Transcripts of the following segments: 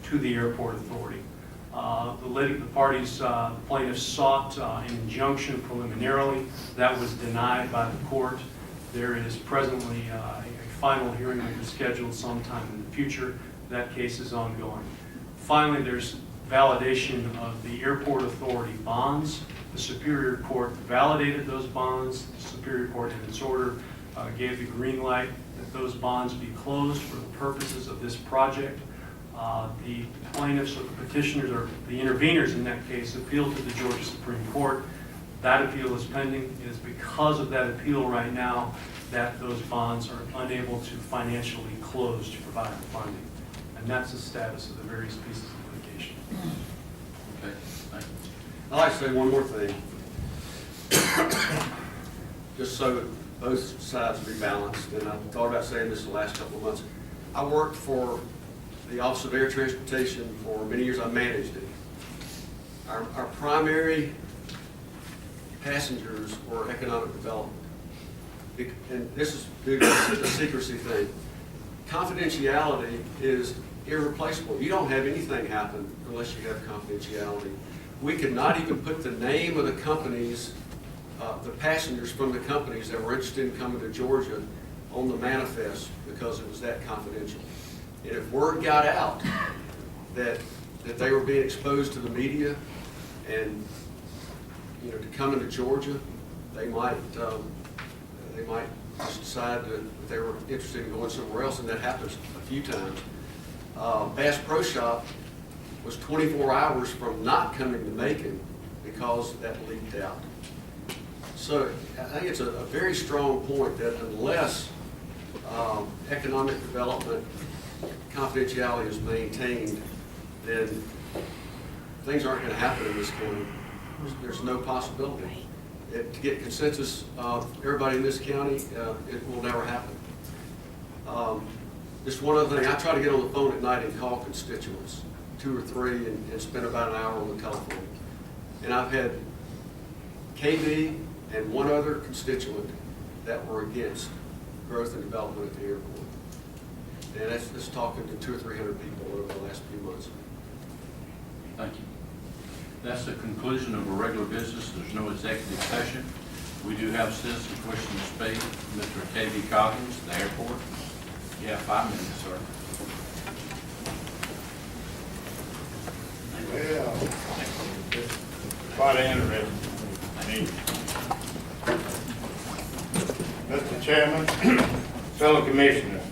to the airport authority. The plaintiffs sought an injunction preliminarily. That was denied by the court. There is presently a final hearing that is scheduled sometime in the future. That case is ongoing. Finally, there's validation of the airport authority bonds. The Superior Court validated those bonds. The Superior Court, in its order, gave the green light that those bonds be closed for the purposes of this project. The plaintiffs or the petitioners or the interveners in that case appealed to the Georgia Supreme Court. That appeal is pending. It is because of that appeal right now that those bonds are unable to financially close to provide the funding. And that's the status of the various pieces of litigation. Okay, thank you. I'd like to say one more thing, just so that both sides be balanced, and I've thought about saying this the last couple of months. I worked for the Office of Air Transportation for many years. I managed it. Our primary passengers were economic development. And this is due to the secrecy thing. Confidentiality is irreplaceable. You don't have anything happen unless you have confidentiality. We could not even put the name of the companies, the passengers from the companies that were interested in coming to Georgia on the manifest because it was that confidential. And if word got out that they were being exposed to the media and to come into Georgia, they might just decide that they were interested in going somewhere else, and that happens a few times. Bass Pro Shop was 24 hours from not coming to Macon because that leaked out. So I think it's a very strong point that unless economic development confidentiality is maintained, then things aren't going to happen in this county. There's no possibility. To get consensus of everybody in this county, it will never happen. Just one other thing, I try to get on the phone at night and call constituents, 2 or 3, and spend about an hour on the telephone. And I've had KB and one other constituent that were against growth and development at the airport. And that's talking to 200 or 300 people over the last few months. Thank you. That's the conclusion of a regular business. There's no executive session. We do have citizen questions to speak. Mr. K.B. Coggins, the airport. You have 5 minutes, sir. Well, quite interesting. Mr. Chairman, fellow commissioners,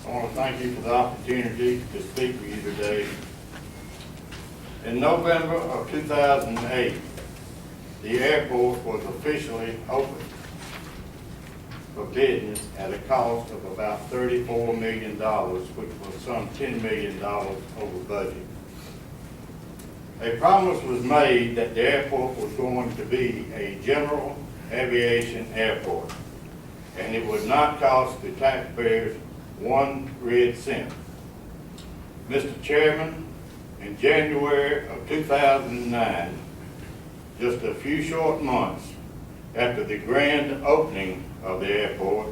I want to thank you for the opportunity to speak with you today. In November of 2008, the airport was officially opened for business at a cost of about $34 million, which was some $10 million over budget. A promise was made that the airport was going to be a general aviation airport, and it would not cost the taxpayers 1 red cent. Mr. Chairman, in January of 2009, just a few short months after the grand opening of the airport,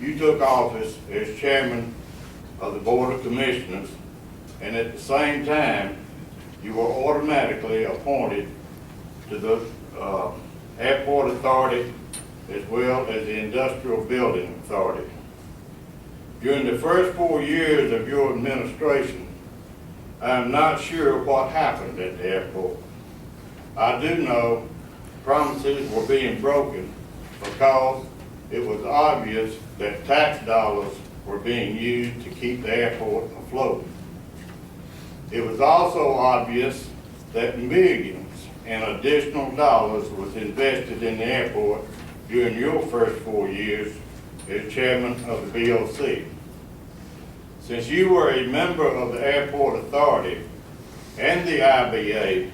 you took office as chairman of the Board of Commissioners, and at the same time, you were automatically appointed to the Airport Authority as well as the Industrial Building Authority. During the first 4 years of your administration, I am not sure what happened at the airport. I do know promises were being broken because it was obvious that tax dollars were being used to keep the airport afloat. It was also obvious that millions in additional dollars was invested in the airport during your first 4 years as chairman of the BOC. Since you were a member of the Airport Authority and the IBA,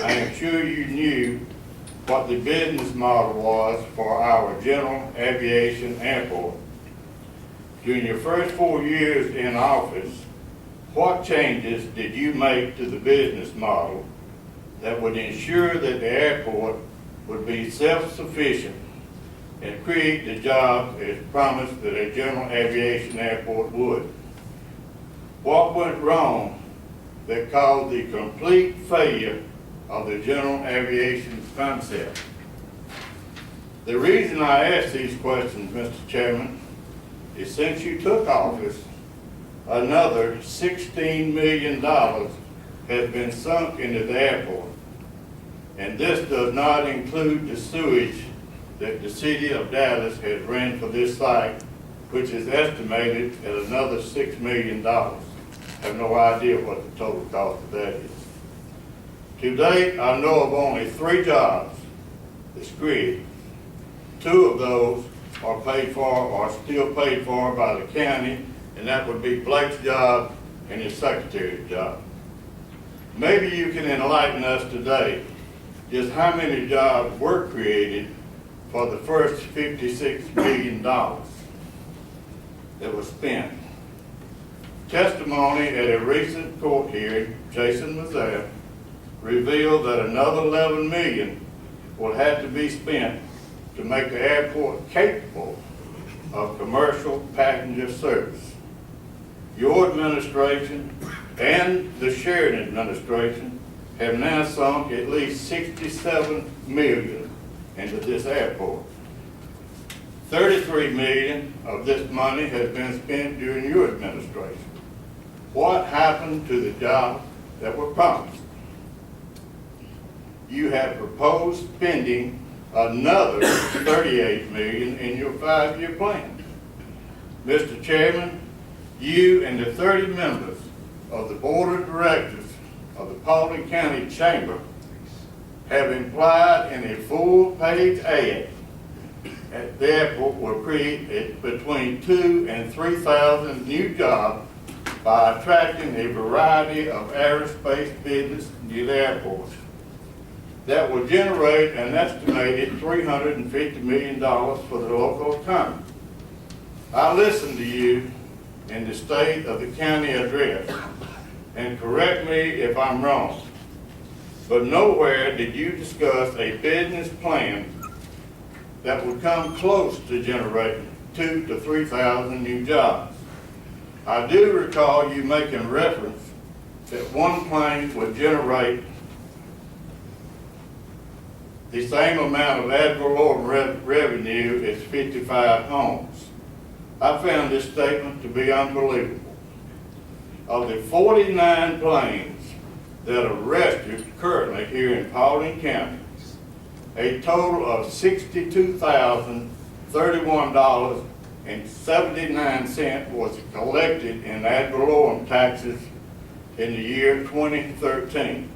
I am sure you knew what the business model was for our general aviation airport. During your first 4 years in office, what changes did you make to the business model that would ensure that the airport would be self-sufficient and create the jobs as promised that a general aviation airport would? What went wrong that caused the complete failure of the general aviation concept. The reason I ask these questions, Mr. Chairman, is since you took office, another $16 million has been sunk into the airport. And this does not include the sewage that the city of Dallas has ran for this site, which is estimated at another $6 million. I have no idea what the total cost of that is. To date, I know of only 3 jobs that's created. 2 of those are paid for, or still paid for by the county, and that would be Blake's job and his secretary's job. Maybe you can enlighten us today just how many jobs were created for the first $56 million that was spent. Testimony at a recent court hearing, Jason was there, revealed that another $11 million will have to be spent to make the airport capable of commercial passenger service. Your administration and the Sheridan administration have now sunk at least $67 million into this airport. $33 million of this money has been spent during your administration. What happened to the jobs that were promised? You have proposed spending another $38 million in your 5-year plan. Mr. Chairman, you and the 30 members of the Board of Directors of the Paulding County Chamber have implied in a full-page ad at the airport will create between 2,000 and 3,000 new jobs by attracting a variety of aerospace business near the airport. That will generate an estimated $350 million for the local economy. I listened to you in the state of the county address, and correct me if I'm wrong, but nowhere did you discuss a business plan that would come close to generating 2,000 to 3,000 new jobs. I do recall you making reference that one plane would generate the same amount of ad valorem revenue as 55 homes. I found this statement to be unbelievable. Of the 49 planes that are registered currently here in Paulding County, a total of $62,031.79 was collected in ad valorem taxes in the year 2013,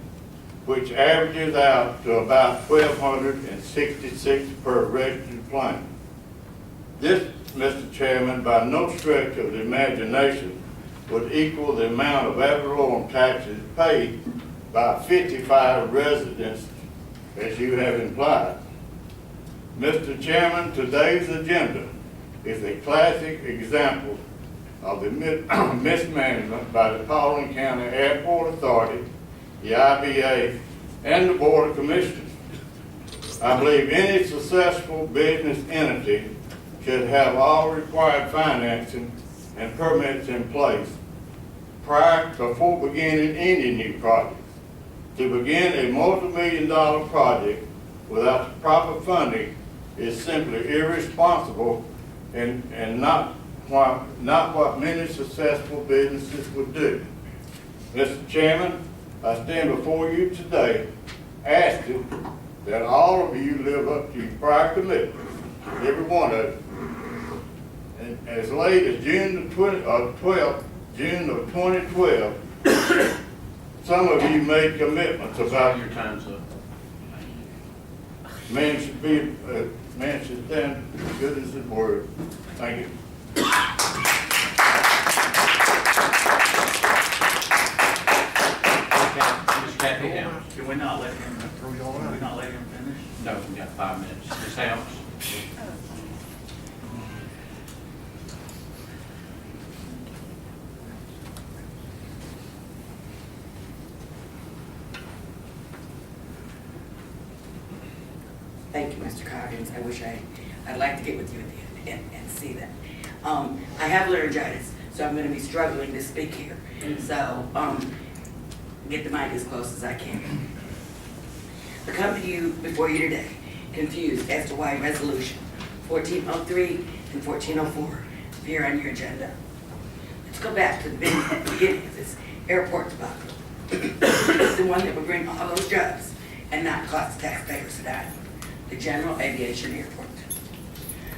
which averages out to about $1,266 per registered plane. This, Mr. Chairman, by no stretch of the imagination, would equal the amount of ad valorem taxes paid by 55 residents, as you have implied. Mr. Chairman, today's agenda is a classic example of the mismanagement by the Paulding County Airport Authority, the IBA, and the Board of Commissioners. I believe any successful business entity should have all required financing and permits in place before beginning any new project. To begin a multi-million-dollar project without the proper funding is simply irresponsible and not what many successful businesses would do. Mr. Chairman, I stand before you today asking that all of you live up to your prior commitments, every one of you. And as late as June of 2012, some of you made commitments about Your time's up. man should stand as good as his word. Thank you. Ms. Kathy Helms. Can we not let him, finish? No, we got 5 minutes. Ms. Helms. Thank you, Mr. Coggins. I wish I'd like to get with you at the end and see that. I have laryngitis, so I'm going to be struggling to speak here. So get the mic as close as I can. I come to you before you today, confused as to why resolution 1403 and 1404 appear on your agenda. Let's go back to the beginning of this airport debacle. The one that would bring all those jobs and not cost taxpayers a dime. The General Aviation Airport.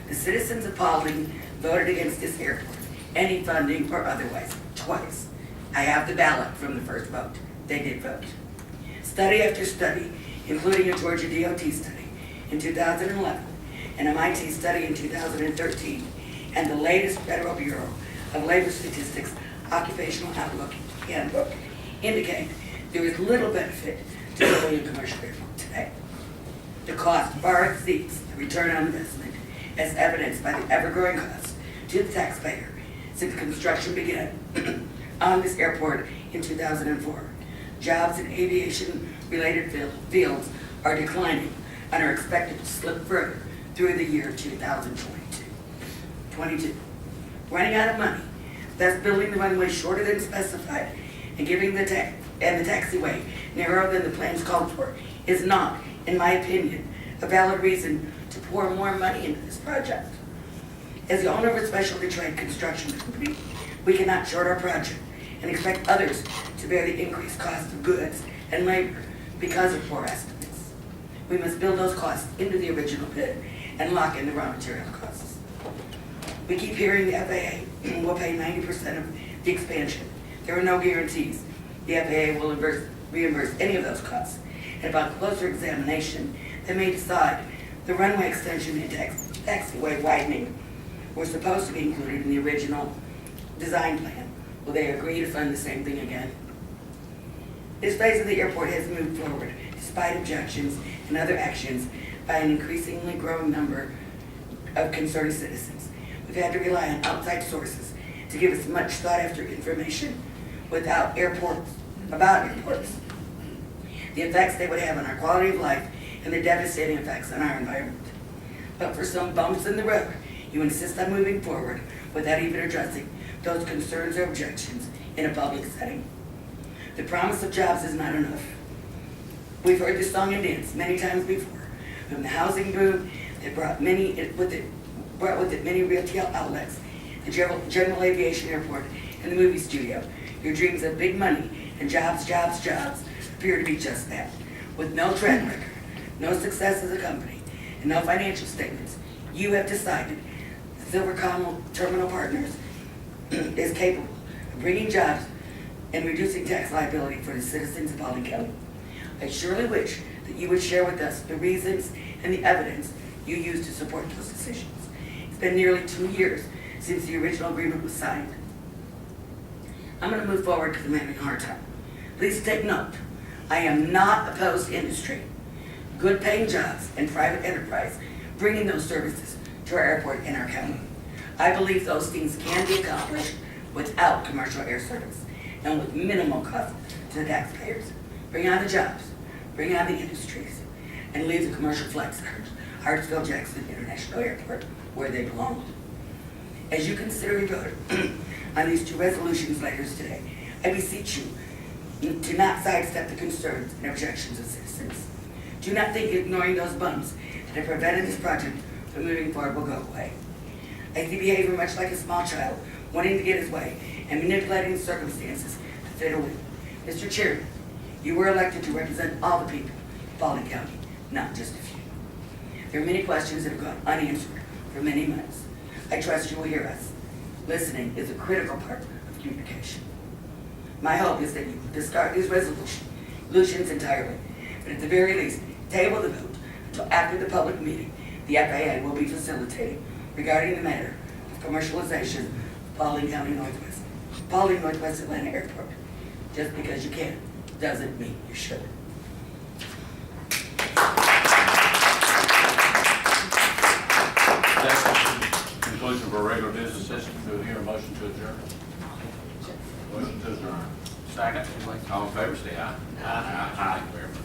The citizens of Paulding voted against this airport, any funding or otherwise, twice. I have the ballot from the first vote. They did vote. Study after study, including a Georgia DOT study in 2011, an MIT study in 2013, and the latest Federal Bureau of Labor Statistics Occupational Outlook Handbook indicate there is little benefit to civilian commercial airport today. The cost far exceeds the return on investment, as evidenced by the ever-growing cost to the taxpayer since construction began on this airport in 2004. Jobs in aviation-related fields are declining and are expected to slip further through the year 2022. Running out of money, thus building the runway shorter than specified and giving the taxiway narrower than the plans called for is not, in my opinion, a valid reason to pour more money into this project. As the owner of a specialty trade construction company, we cannot short our project and expect others to bear the increased cost of goods and labor because of poor estimates. We must build those costs into the original bid and lock in the raw material costs. We keep hearing the FAA will pay 90% of the expansion. There are no guarantees the FAA will reimburse any of those costs. And upon closer examination, they may decide the runway extension and taxiway widening were supposed to be included in the original design plan. Will they agree to fund the same thing again? This phase of the airport has moved forward despite objections and other actions by an increasingly growing number of concerned citizens. We've had to rely on outside sources to give us much sought after information about airports, the effects they would have on our quality of life, and the devastating effects on our environment. But for some bumps in the road, you insist on moving forward without even addressing those concerns or objections in a public setting. The promise of jobs is not enough. We've heard this song and dance many times before, from the housing boom that brought with it many retail outlets, the General Aviation Airport, and the movie studio. Your dreams of big money and jobs appear to be just that. With no track record, no success as a company, and no financial statements, you have decided that Silver Terminal Partners is capable of bringing jobs and reducing tax liability for the citizens of Paulding County. I surely wish that you would share with us the reasons and the evidence you used to support those decisions. It's been nearly 2 years since the original agreement was signed. I'm going to move forward because I'm having a hard time. Please take note. I am not opposed to industry, good paying jobs, and private enterprise bringing those services to our airport in our county. I believe those things can be accomplished without commercial air service and with minimal cost to the taxpayers. Bring on the jobs, bring on the industries, and leave the commercial flights at Hartsfield-Jackson International Airport where they belong. As you consider your vote on these two resolutions later today, I beseech you to not sidestep the concerns and objections of citizens. Do not think ignoring those bumps that have prevented this project from moving forward will go away. I see behavior much like a small child wanting to get his way and manipulating the circumstances to fit a win. Mr. Chairman, you were elected to represent all the people of Paulding County, not just a few. There are many questions that have gone unanswered for many months. I trust you will hear us. Listening is a critical part of communication. My hope is that you will discard these resolutions entirely, but at the very least, table the vote until after the public meeting the FAA will be facilitating regarding the matter of commercialization of Paulding Northwest Atlanta Airport. Just because you can doesn't mean you should. That's the conclusion of our regular business session. Do we hear a motion to adjourn? Motion to adjourn. Second. All in favor, say aye. Aye. Thank you very much.